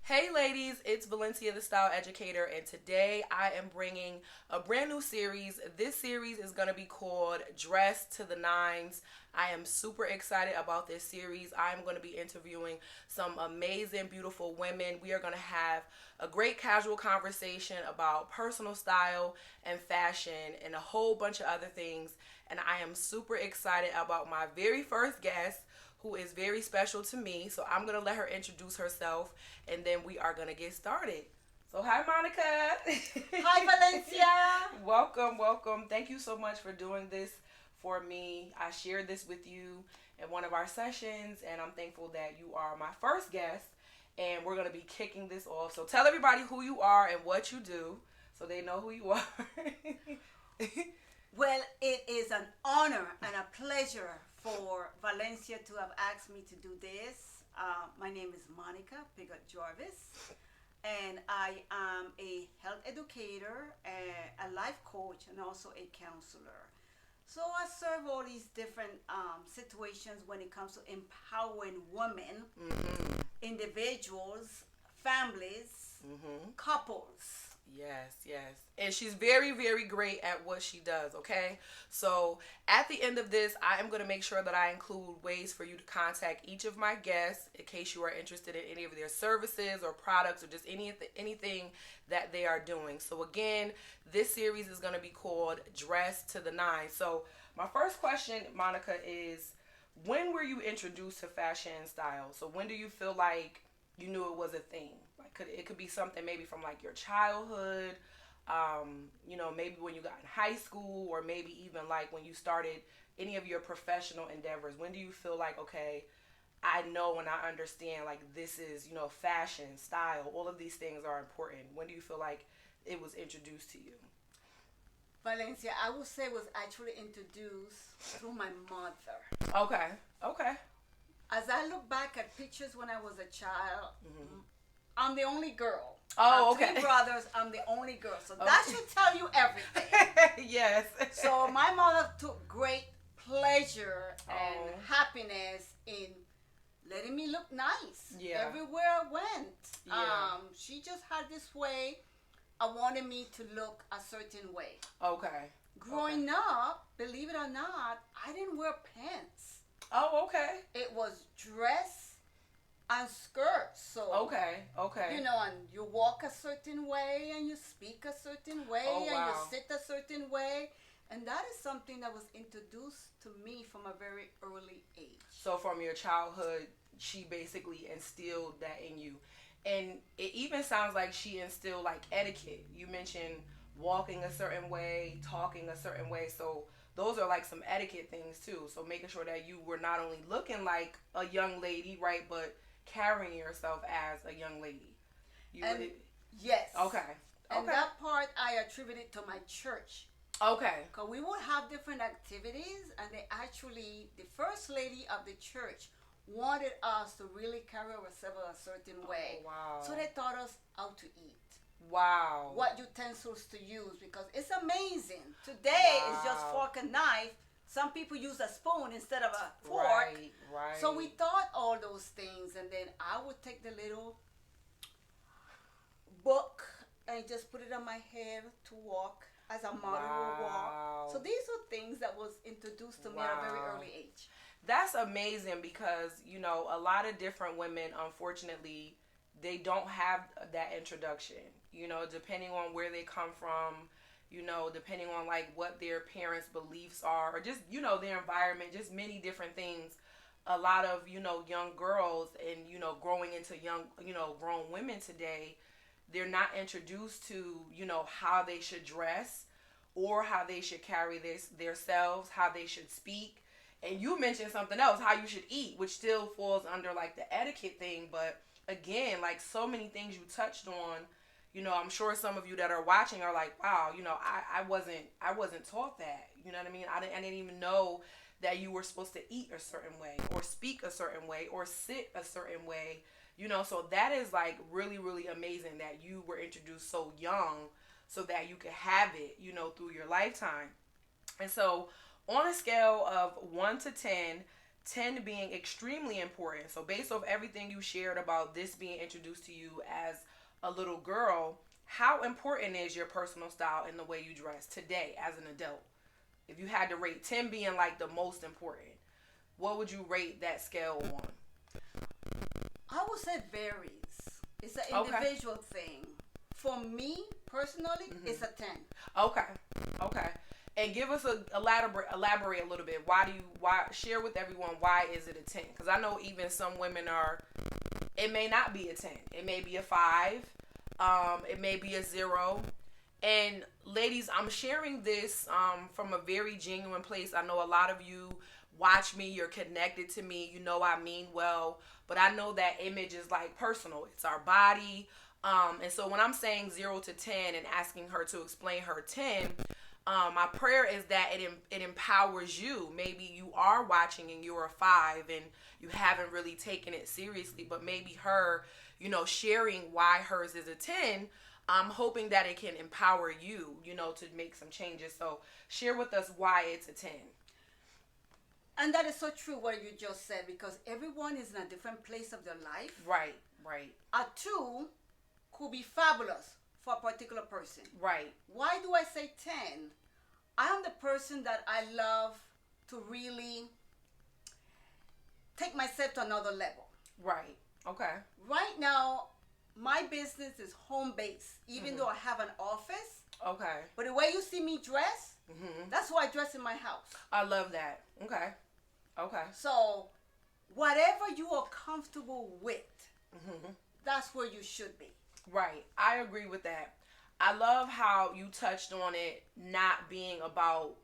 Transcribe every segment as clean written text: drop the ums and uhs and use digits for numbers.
Hey ladies, it's Valencia the Style Educator, and today I am bringing a brand new series. This series is going to be called Dress to the Nines. I am super excited about this series. I'm going to be interviewing some amazing, beautiful women. We are going to have a great casual conversation about personal style and fashion and a whole bunch of other things. And I am super excited about my very first guest, who is very special to me. So I'm going to let her introduce herself and then we are going to get started. So, hi, Monica. Hi, Valencia. Welcome, welcome. Thank you so much for doing this for me. I shared this with you in one of our sessions, and I'm thankful that you are my first guest. And we're going to be kicking this off. So, tell everybody who you are and what you do so they know who you are. Well, it is an honor and a pleasure for Valencia to have asked me to do this. My name is Monica Piggot-Jarvis, and I am a health educator, a life coach, and also a counselor. So I serve all these different situations when it comes to empowering women, individuals, families, couples. Yes, yes. And she's very, very great at what she does, okay? So at the end of this, I am going to make sure that I include ways for you to contact each of my guests in case you are interested in any of their services or products or just anything that they are doing. So again, this series is going to be called Dress to the Nine. So my first question, Monica, is when were you introduced to fashion and style? So when do you feel like you knew it was a thing? It could be something maybe from like your childhood, maybe when you got in high school, or maybe even like when you started any of your professional endeavors. When do you feel like, okay, I know and I understand like this is, fashion, style, all of these things are important. When do you feel like it was introduced to you? Valencia, I would say was actually introduced through my mother. Okay, okay. As I look back at pictures when I was a child, I'm the only girl. Oh, okay. Three brothers, I'm the only girl. So that should tell you everything. Yes. So my mother took great pleasure and happiness in letting me look nice everywhere I went. Yeah. She just had this way. I wanted me to look a certain way. Okay. Growing up, believe it or not, I didn't wear pants. Oh, okay. It was dress and skirts. So okay. and you walk a certain way and you speak a certain way and you sit a certain way. And that is something that was introduced to me from a very early age. So from your childhood, she basically instilled that in you. And it even sounds like she instilled like etiquette. You mentioned walking a certain way, talking a certain way. So those are like some etiquette things too. So making sure that you were not only looking like a young lady, right, but carrying yourself as a young lady. Yes. Okay. And that part I attributed to my church. Okay. Because we would have different activities, and the first lady of the church wanted us to really carry ourselves a certain way. Oh, wow. So they taught us how to eat. Wow. What utensils to use, because it's amazing. Today it's just fork and knife. Some people use a spoon instead of a fork. Right. So we taught all those things, and then I would take the little book and just put it on my head to walk as a model would walk. So these are things that was introduced to me at a very early age. That's amazing because, a lot of different women, unfortunately, they don't have that introduction, depending on where they come from, depending on like what their parents' beliefs are, or just, their environment, just many different things. A lot of, young girls and, growing into young, grown women today, they're not introduced to, how they should dress or how they should carry themselves, how they should speak. And you mentioned something else, how you should eat, which still falls under like the etiquette thing. But again, like so many things you touched on, I'm sure some of you that are watching are like, wow, I wasn't taught that. You know what I mean? I didn't even know that you were supposed to eat a certain way or speak a certain way or sit a certain way. So that is like really, really amazing that you were introduced so young so that you could have it, through your lifetime. And so on a scale of 1 to 10, 10 being extremely important. So based off everything you shared about this being introduced to you as a little girl, how important is your personal style in the way you dress today as an adult? If you had to rate 10 being like the most important, what would you rate that scale on? I would say varies. It's an Okay. individual thing. For me personally, it's a 10. Okay. Okay. And give us elaborate a little bit. Why share with everyone why is it a 10? Because I know even some women it may not be a 10. It may be a 5. It may be a 0. And ladies, I'm sharing this from a very genuine place. I know a lot of you watch me, you're connected to me, you know I mean well, but I know that image is like personal. It's our body. And so when I'm saying 0 to 10 and asking her to explain her 10, my prayer is that it empowers you. Maybe you are watching and you're a 5 and you haven't really taken it seriously, but maybe her, sharing why hers is a 10, I'm hoping that it can empower you, to make some changes. So share with us why it's a 10. And that is so true what you just said, because everyone is in a different place of their life. Right. A 2 could be fabulous for a particular person. Right. Why do I say 10? I am the person that I love to really take myself to another level. Right. Okay. Right now, my business is home-based, even though I have an office. Okay. But the way you see me dress, that's how I dress in my house. I love that. Okay. So, whatever you are comfortable with, that's where you should be. Right. I agree with that. I love how you touched on it not being about,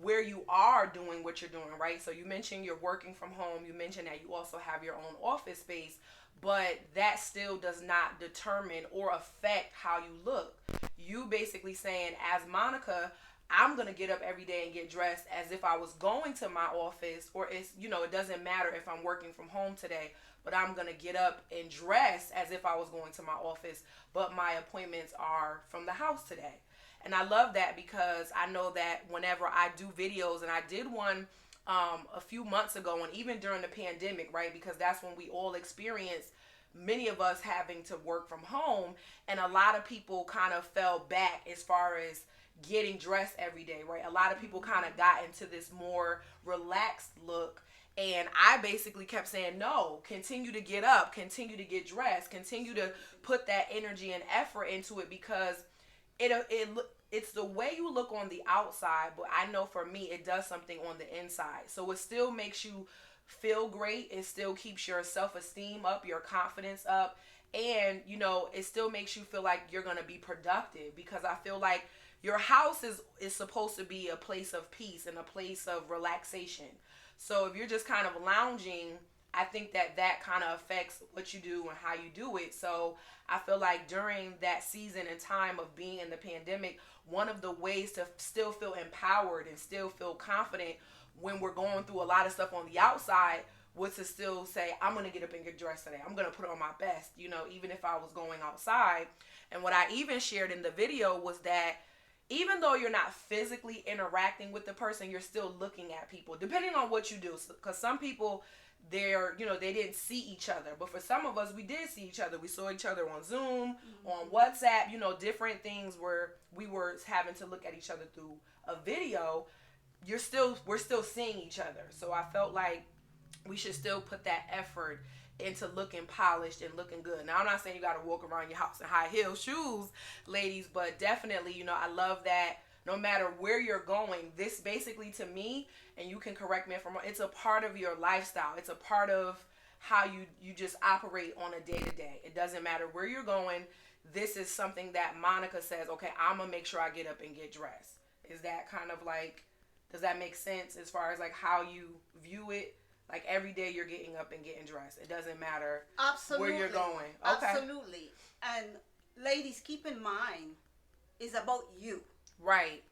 where you are doing what you're doing, right? So you mentioned you're working from home. You mentioned that you also have your own office space, but that still does not determine or affect how you look. You basically saying, as Monica, I'm going to get up every day and get dressed as if I was going to my office, or it doesn't matter if I'm working from home today, but I'm going to get up and dress as if I was going to my office, but my appointments are from the house today. And I love that because I know that whenever I do videos, and I did one a few months ago, and even during the pandemic, right? Because that's when we all experienced, many of us having to work from home, and a lot of people kind of fell back as far as getting dressed every day, right? A lot of people kind of got into this more relaxed look, and I basically kept saying, no, continue to get up, continue to get dressed, continue to put that energy and effort into it, because it's the way you look on the outside, but I know for me, it does something on the inside. So it still makes you feel great. It still keeps your self-esteem up, your confidence up, and, it still makes you feel like you're going to be productive, because I feel like your house is supposed to be a place of peace and a place of relaxation. So if you're just kind of lounging, I think that kind of affects what you do and how you do it. So I feel like during that season and time of being in the pandemic, one of the ways to still feel empowered and still feel confident when we're going through a lot of stuff on the outside was to still say, I'm going to get up and get dressed today. I'm going to put on my best, even if I was going outside. And what I even shared in the video was that even though you're not physically interacting with the person, you're still looking at people, depending on what you do. Because some people, they didn't see each other. But for some of us, we did see each other. We saw each other on Zoom, on WhatsApp, different things where we were having to look at each other through a video. We're still seeing each other. So I felt like we should still put that effort into looking polished and looking good. Now, I'm not saying you got to walk around your house in high heel shoes, ladies, but definitely, I love that no matter where you're going, this basically to me, and you can correct me if I'm wrong, it's a part of your lifestyle. It's a part of how you just operate on a day-to-day. It doesn't matter where you're going. This is something that Monica says, okay, I'm going to make sure I get up and get dressed. Is that kind of like, does that make sense as far as like how you view it? Like every day you're getting up and getting dressed. It doesn't matter where you're going. Okay. Absolutely. And ladies, keep in mind, it's about you. Right.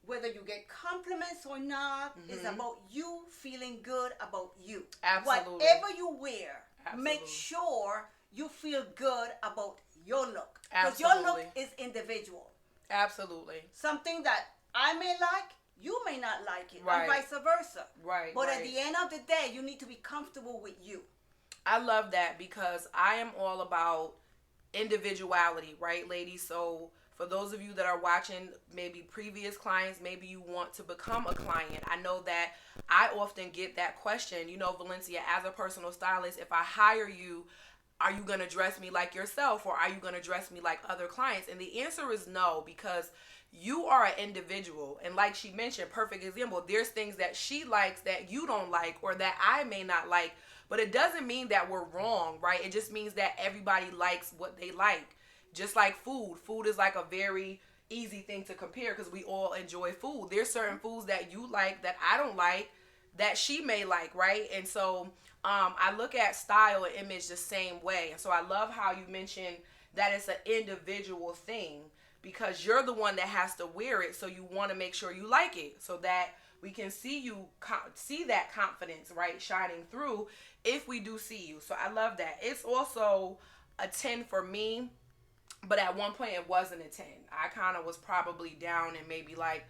Whether you get compliments or not, it's about you feeling good about you. Absolutely. Whatever you wear, make sure you feel good about your look. Because your look is individual. Absolutely. Something that I may like, You may not like it, Right. and vice versa. Right. But right. at the end of the day, you need to be comfortable with you. I love that because I am all about individuality, right, ladies? So for those of you that are watching, maybe previous clients, maybe you want to become a client. I know that I often get that question, Valencia, as a personal stylist, if I hire you, are you going to dress me like yourself or are you going to dress me like other clients? And the answer is no, because you are an individual. And like she mentioned, perfect example, there's things that she likes that you don't like or that I may not like. But it doesn't mean that we're wrong, right? It just means that everybody likes what they like. Just like food. Food is like a very easy thing to compare because we all enjoy food. There's certain foods that you like that I don't like that she may like, right? And so I look at style and image the same way. And so I love how you mentioned that it's an individual thing because you're the one that has to wear it. So you want to make sure you like it so that we can see that confidence, right, shining through if we do see you. So I love that. It's also a 10 for me, but at one point it wasn't a 10. I kind of was probably down in maybe like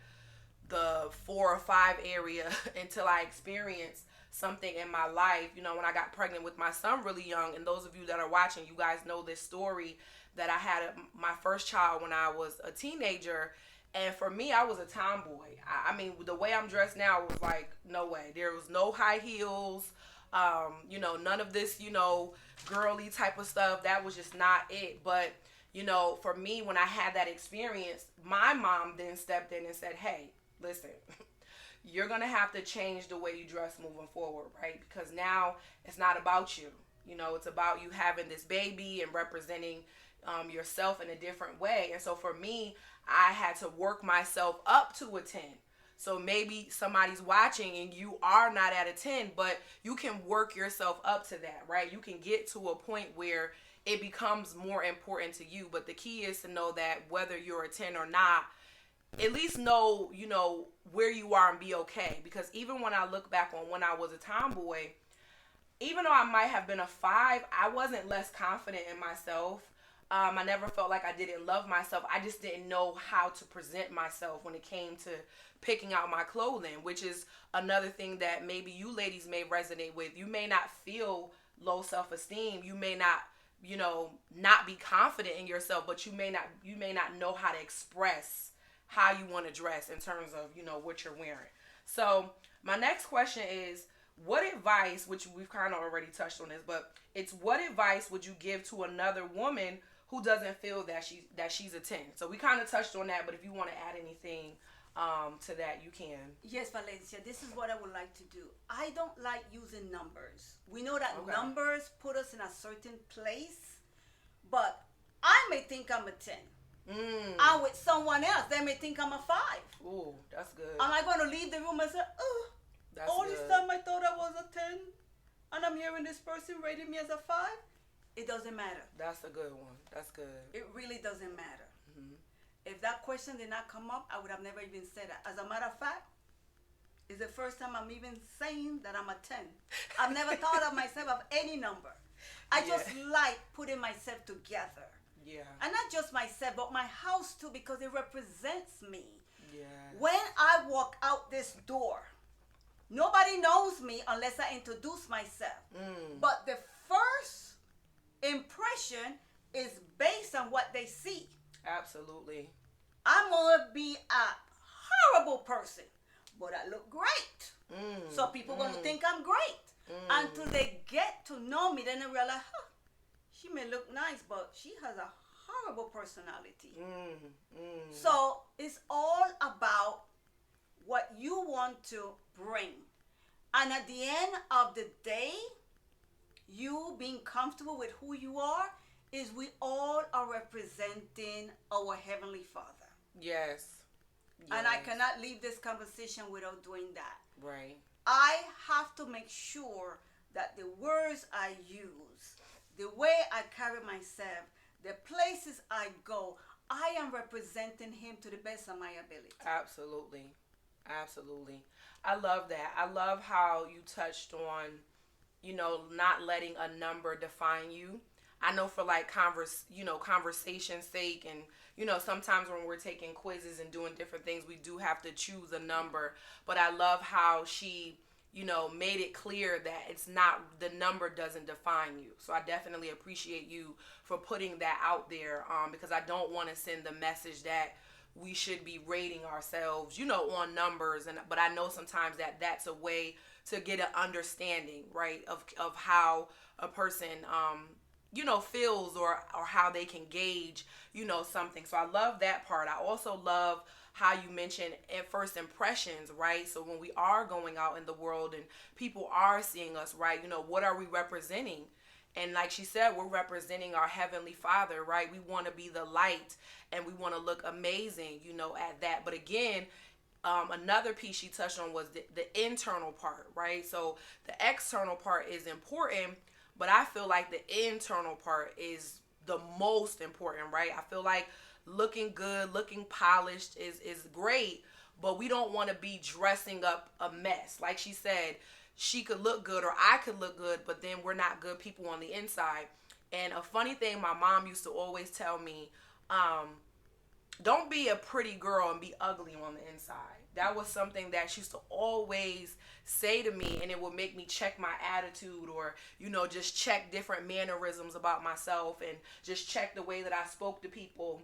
the 4 or 5 area until I experienced something in my life. When I got pregnant with my son really young, and those of you that are watching, you guys know this story that I had my first child when I was a teenager. And for me, I was a tomboy. I mean, the way I'm dressed now was like, no way. There was no high heels, none of this, girly type of stuff. That was just not it. But, for me, when I had that experience, my mom then stepped in and said, hey, listen, you're going to have to change the way you dress moving forward, right? Because now it's not about you. It's about you having this baby and representing yourself in a different way. And so for me, I had to work myself up to a 10. So maybe somebody's watching and you are not at a 10, but you can work yourself up to that, right? You can get to a point where it becomes more important to you. But the key is to know that whether you're a 10 or not, at least know, where you are and be okay. Because even when I look back on when I was a tomboy, even though I might have been a 5, I wasn't less confident in myself. I never felt like I didn't love myself. I just didn't know how to present myself when it came to picking out my clothing, which is another thing that maybe you ladies may resonate with. You may not feel low self-esteem. You may not, not be confident in yourself, but you may not know how to express how you want to dress in terms of, what you're wearing. So my next question is, what advice, which we've kind of already touched on this, but it's what advice would you give to another woman who doesn't feel that she's a 10? So we kind of touched on that, but if you want to add anything to that, you can. Yes, Valencia, this is what I would like to do. I don't like using numbers. We know that Okay. numbers put us in a certain place, but I may think I'm a 10. I'm with someone else. They may think I'm a 5. Ooh, that's good. Am I going to leave the room and say, oh, That's all good. this time I thought I was a 10, and I'm hearing this person rating me as a 5? It doesn't matter. That's a good one. That's good. It really doesn't matter. Mm-hmm. If that question did not come up, I would have never even said that. As a matter of fact, it's the first time I'm even saying that I'm a 10. I've never thought of myself of any number. I just like putting myself together. Yeah. And not just myself, but my house too, because it represents me. Yeah. When I walk out this door, nobody knows me unless I introduce myself. But the first impression is based on what they see. Absolutely. I'm going to be a horrible person, but I look great. So people are going to think I'm great. Until they get to know me, then they realize, she may look nice, but she has a horrible personality. So it's all about what you want to bring. And at the end of the day, you being comfortable with who you are is we all are representing our Heavenly Father. Yes. And I cannot leave this conversation without doing that. Right. I have to make sure that the words I use, the way I carry myself, the places I go, I am representing Him to the best of my ability. Absolutely. Absolutely. I love that. I love how you touched on, not letting a number define you. I know for like conversation's sake, and sometimes when we're taking quizzes and doing different things, we do have to choose a number. But I love how she made it clear that it's not, the number doesn't define you. So I definitely appreciate you for putting that out there, because I don't want to send the message that we should be rating ourselves, on numbers. But I know sometimes that's a way to get an understanding, right, of how a person, feels, or how they can gauge, something. So I love that part. I also love how you mentioned at first impressions, right? So when we are going out in the world and people are seeing us, right, what are we representing? And like she said, we're representing our Heavenly Father, right? We want to be the light, and we want to look amazing, at that. But again, another piece she touched on was the internal part, right? So the external part is important, but I feel like the internal part is the most important, right? I feel like looking good, looking polished is great, but we don't want to be dressing up a mess. Like she said, she could look good, or I could look good, but then we're not good people on the inside. And a funny thing my mom used to always tell me, don't be a pretty girl and be ugly on the inside. That was something that she used to always say to me, and it would make me check my attitude, or just check different mannerisms about myself, and just check the way that I spoke to people,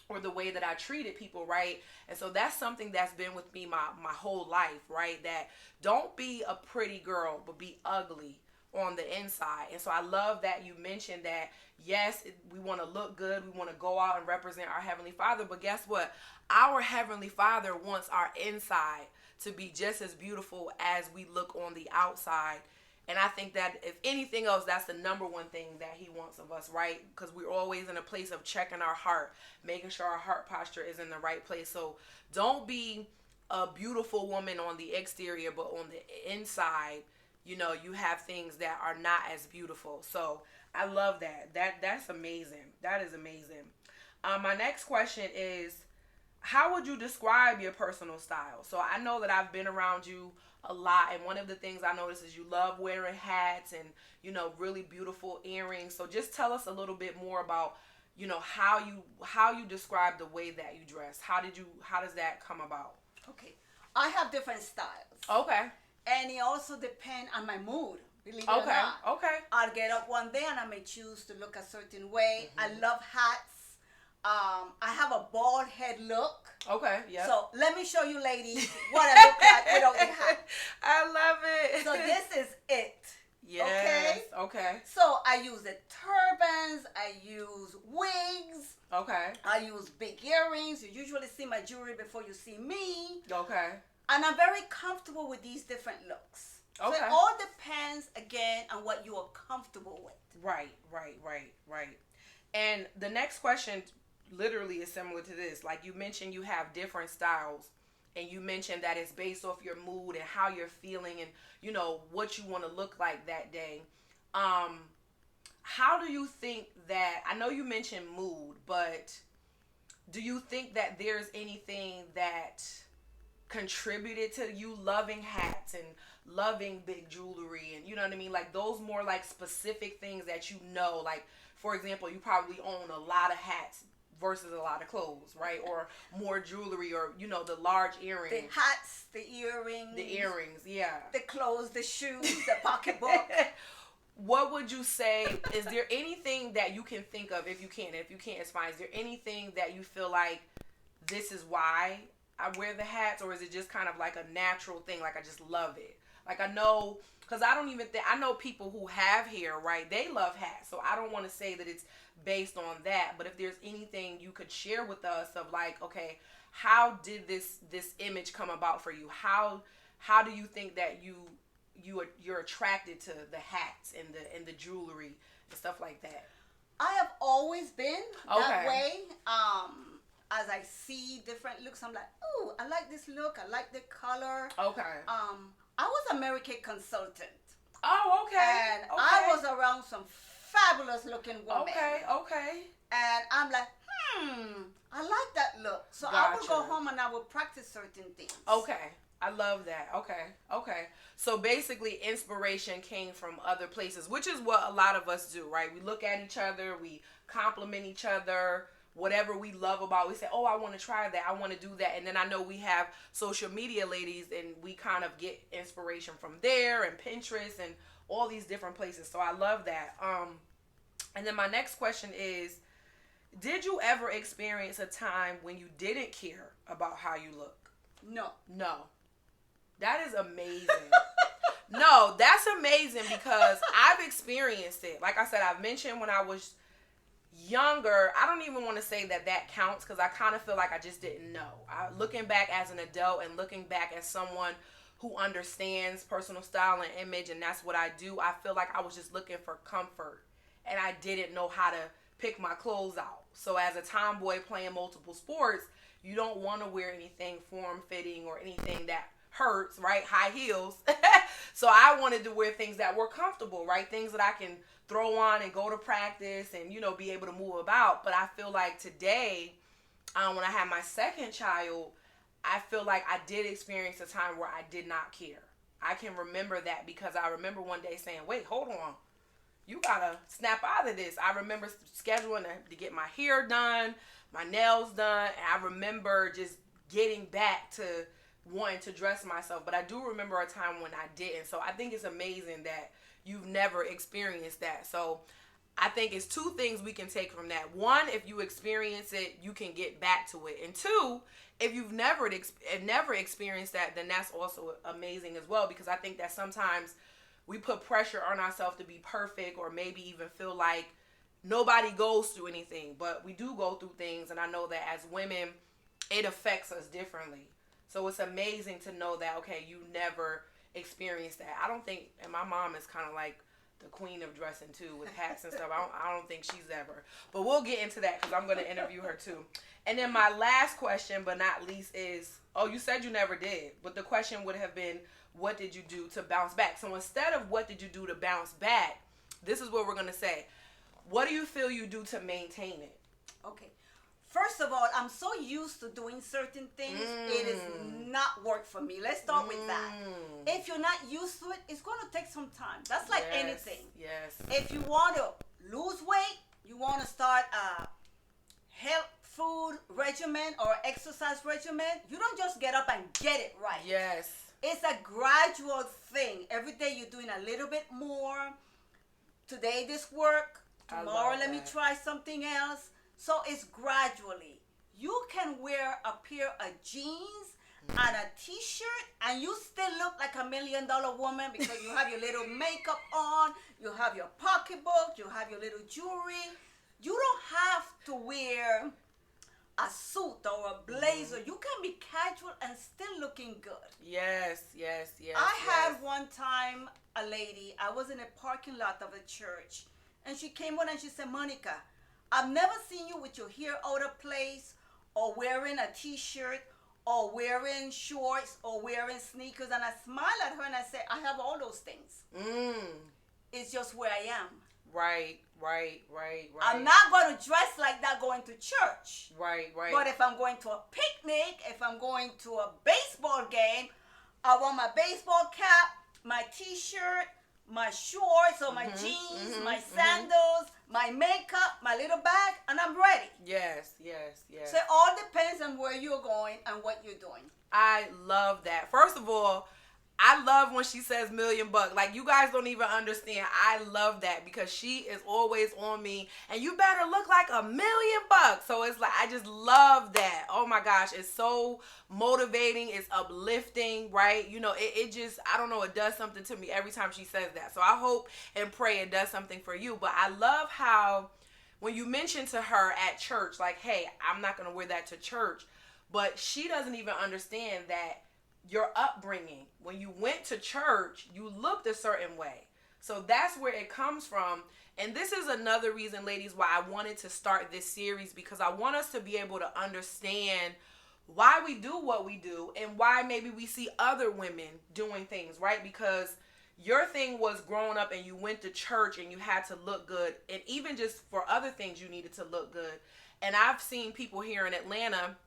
or the way that I treated people, right? And so that's something that's been with me my whole life, right? That don't be a pretty girl, but be ugly on the inside. And so I love that you mentioned that, yes, we want to look good, we want to go out and represent our Heavenly Father, but guess what? Our Heavenly Father wants our inside to be just as beautiful as we look on the outside. And I think that if anything else, that's the number one thing that he wants of us, right? Because we're always in a place of checking our heart, making sure our heart posture is in the right place. So don't be a beautiful woman on the exterior, but on the inside, you have things that are not as beautiful. So I love that. That's amazing. That is amazing. My next question is, how would you describe your personal style? So I know that I've been around you a lot, and one of the things I notice is you love wearing hats and really beautiful earrings. So just tell us a little bit more about how you describe the way that you dress. How does that come about? Okay, I have different styles. Okay. And it also depends on my mood. Believe it or not. Okay. I'll get up one day and I may choose to look a certain way. Mm-hmm. I love hats. I have a bald head look. Okay, yeah. So let me show you ladies what I look like without the hat. I love it. So this is it. Yes. Okay. So I use the turbans. I use wigs. Okay. I use big earrings. You usually see my jewelry before you see me. Okay. And I'm very comfortable with these different looks. Okay. So it all depends, again, on what you are comfortable with. Right. And the next question literally is similar to this. Like you mentioned, you have different styles, and you mentioned that it's based off your mood and how you're feeling, and what you want to look like that day. How do you think that, I know you mentioned mood, but do you think that there's anything that contributed to you loving hats and loving big jewelry, and you know what I mean, like those more like specific things that like, for example, you probably own a lot of hats versus a lot of clothes, right? Or more jewelry, or the large earrings. The hats, the earrings. The earrings, yeah. The clothes, the shoes, the pocketbook. What would you say, is there anything that you can think of, if you can't, it's fine. Is there anything that you feel like, this is why I wear the hats, or is it just kind of like a natural thing, like I just love it? Like I know, because I know people who have hair, right? They love hats, so I don't want to say that it's based on that, but if there's anything you could share with us of like, okay, how did this image come about for you? How do you think that you're attracted to the hats and the jewelry and stuff like that? I have always been that way. As I see different looks, I'm like, ooh, I like this look. I like the color. Okay. I was a Mary Kay consultant. Oh, okay. And I was around some fabulous looking women. Okay. And I'm like, I like that look. So I would go home and I would practice certain things. Okay. I love that. Okay. Okay. So basically, inspiration came from other places, which is what a lot of us do, right? We look at each other, we compliment each other, whatever we love about, we say, oh, I want to try that. I want to do that. And then I know we have social media ladies, and we kind of get inspiration from there and Pinterest and all these different places. So I love that. And then my next question is, did you ever experience a time when you didn't care about how you look? No. No. That is amazing. No, that's amazing because I've experienced it. Like I said, I've mentioned when I was younger, I don't even want to say that counts because I kind of feel like I just didn't know. Looking back as an adult and looking back as someone who understands personal style and image, and that's what I do, I feel like I was just looking for comfort and I didn't know how to pick my clothes out. So as a tomboy playing multiple sports, you don't want to wear anything form-fitting or anything that hurts, right? High heels. So I wanted to wear things that were comfortable, right? Things that I can throw on and go to practice and, be able to move about. But I feel like today, when I had my second child, I feel like I did experience a time where I did not care. I can remember that because I remember one day saying, wait, hold on. You gotta snap out of this. I remember scheduling to get my hair done, my nails done, and I remember just getting back to wanting to dress myself. But I do remember a time when I didn't. So I think it's amazing that you've never experienced that. So I think it's two things we can take from that. One, if you experience it, you can get back to it. And two, if you've never experienced that, then that's also amazing as well. Because I think that sometimes we put pressure on ourselves to be perfect, or maybe even feel like nobody goes through anything. But we do go through things, and I know that as women, it affects us differently. So it's amazing to know that, okay, you never experienced that. I don't think, and my mom is kind of like the queen of dressing too, with hats and stuff. I don't think she's ever. But we'll get into that because I'm going to interview her too. And then my last question, but not least, is, oh, you said you never did. But the question would have been, what did you do to bounce back? So instead of what did you do to bounce back, this is what we're going to say. What do you feel you do to maintain it? Okay. First of all, I'm so used to doing certain things, it is not work for me. Let's start with that. If you're not used to it, it's going to take some time. That's like anything. Yes. If you want to lose weight, you want to start a health food regimen or exercise regimen, you don't just get up and get it right. Yes. It's a gradual thing. Every day you're doing a little bit more. Today this work. Tomorrow let me try something else. So it's gradually. You can wear a pair of jeans and a t-shirt and you still look like $1 million woman because you have your little makeup on, you have your pocketbook, you have your little jewelry. You don't have to wear a suit or a blazer. You can be casual and still looking good. Yes. I had one time a lady, I was in a parking lot of a church, and she came on and she said, Monica, I've never seen you with your hair out of place or wearing a t-shirt or wearing shorts or wearing sneakers. And I smiled at her and I said, I have all those things. It's just where I am. Right. I'm not going to dress like that going to church. Right. But if I'm going to a picnic, if I'm going to a baseball game, I want my baseball cap, my t-shirt, my shorts or my jeans, my sandals, my makeup, my little bag, and I'm ready. Yes. So it all depends on where you're going and what you're doing. I love that. First of all, I love when she says $1 million. Like, you guys don't even understand. I love that because she is always on me. And you better look like $1 million. So it's like, I just love that. Oh my gosh. It's so motivating. It's uplifting, right? It just, I don't know, it does something to me every time she says that. So I hope and pray it does something for you. But I love how when you mention to her at church, like, hey, I'm not going to wear that to church. But she doesn't even understand that your upbringing, when you went to church, you looked a certain way. So that's where it comes from. And this is another reason, ladies, why I wanted to start this series, because I want us to be able to understand why we do what we do and why maybe we see other women doing things, right? Because your thing was growing up and you went to church and you had to look good. And even just for other things, you needed to look good. And I've seen people here in Atlanta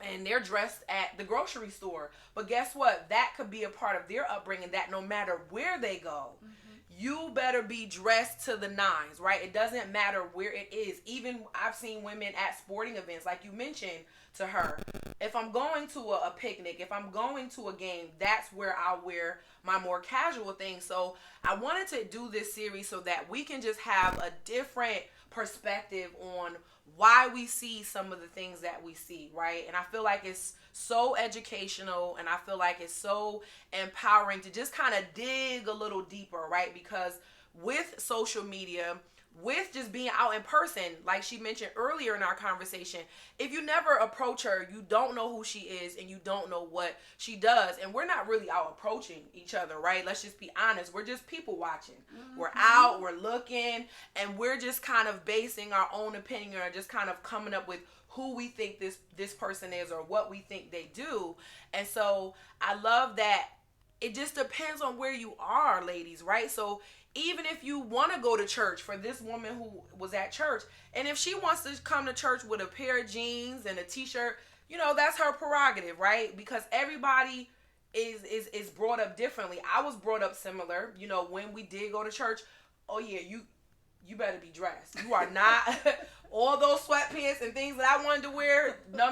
and they're dressed at the grocery store. But guess what? That could be a part of their upbringing, that no matter where they go, you better be dressed to the nines, right? It doesn't matter where it is. Even I've seen women at sporting events, like you mentioned to her. If I'm going to a picnic, if I'm going to a game, that's where I'll wear my more casual things. So I wanted to do this series so that we can just have a different perspective on why we see some of the things that we see, right? And I feel like it's so educational, and I feel like it's so empowering to just kind of dig a little deeper, right? Because with social media, with just being out in person, like she mentioned earlier in our conversation, if you never approach her, you don't know who she is and you don't know what she does. And we're not really out approaching each other, right? Let's just be honest. We're just people watching. We're out, we're looking, and we're just kind of basing our own opinion or just kind of coming up with who we think this person is or what we think they do. And so I love that it just depends on where you are, ladies, right? So even if you want to go to church, for this woman who was at church, and if she wants to come to church with a pair of jeans and a t-shirt, that's her prerogative, right? Because everybody is brought up differently. I was brought up similar, when we did go to church. Oh yeah, you better be dressed. You are not all those sweatpants and things that I wanted to wear. No.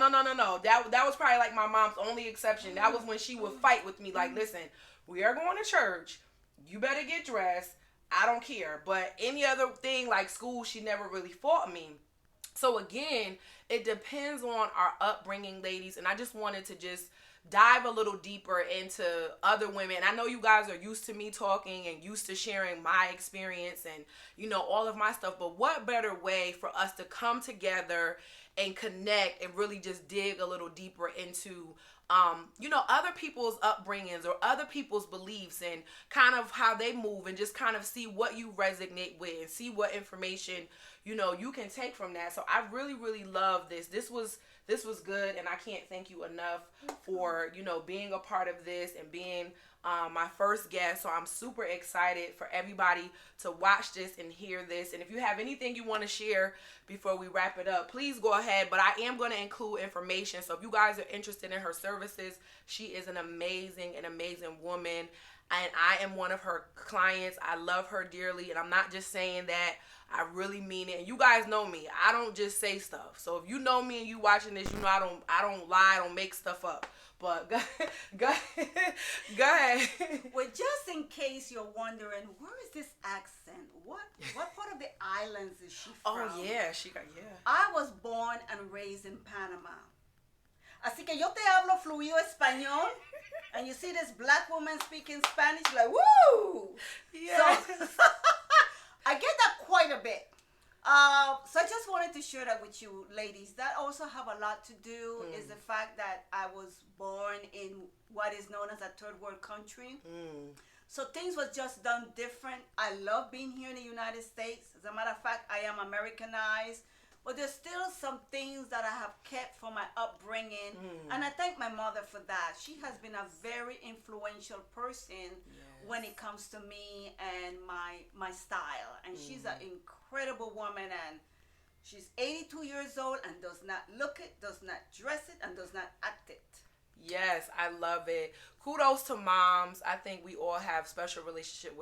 That was probably like my mom's only exception. That was when she would fight with me. Like, listen, we are going to church. You better get dressed. I don't care. But any other thing like school, she never really fought me. So again, it depends on our upbringing, ladies. And I just wanted to just dive a little deeper into other women. I know you guys are used to me talking and used to sharing my experience and, all of my stuff. But what better way for us to come together and connect and really just dig a little deeper into other people's upbringings or other people's beliefs and kind of how they move, and just kind of see what you resonate with and see what information, you can take from that. So I really, really love this. This was good, and I can't thank you enough for, being a part of this and being my first guest. So I'm super excited for everybody to watch this and hear this. And if you have anything you want to share before we wrap it up, please go ahead. But I am going to include information. So if you guys are interested in her services, she is an amazing woman. And I am one of her clients. I love her dearly. And I'm not just saying that. I really mean it. And you guys know me. I don't just say stuff. So if you know me and you watching this, I don't lie. I don't make stuff up. But go ahead. Well, just in case you're wondering, where is this accent? What part of the islands is she from? Oh, yeah. I was born and raised in Panama. Así que yo te hablo fluido español. And you see this black woman speaking Spanish, like, woo! Yeah. So, I get that quite a bit. So I just wanted to share that with you, ladies. That also have a lot to do is the fact that I was born in what is known as a third world country. So things was just done different. I love being here in the United States. As a matter of fact, I am Americanized. But there's still some things that I have kept from my upbringing. And I thank my mother for that. She has been a very influential person when it comes to me and my style. And she's an incredible woman. And she's 82 years old and does not look it, does not dress it, and does not act it. Yes, I love it. Kudos to moms. I think we all have special relationship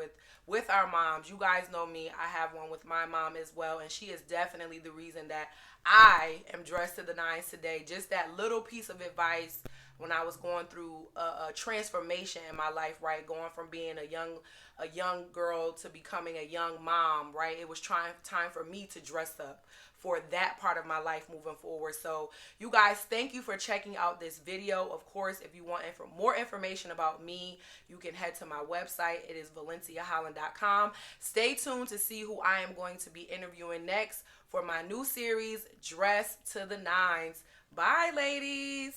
with our moms. You guys know me. I have one with my mom as well, and she is definitely the reason that I am dressed to the nines today. Just that little piece of advice when I was going through a transformation in my life, right? Going from being a young girl to becoming a young mom, right? It was time for me to dress up for that part of my life moving forward. So you guys, thank you for checking out this video. Of course, if you want more information about me, you can head to my website. It is valenciaholland.com. Stay tuned to see who I am going to be interviewing next for my new series, Dress to the Nines. Bye, ladies.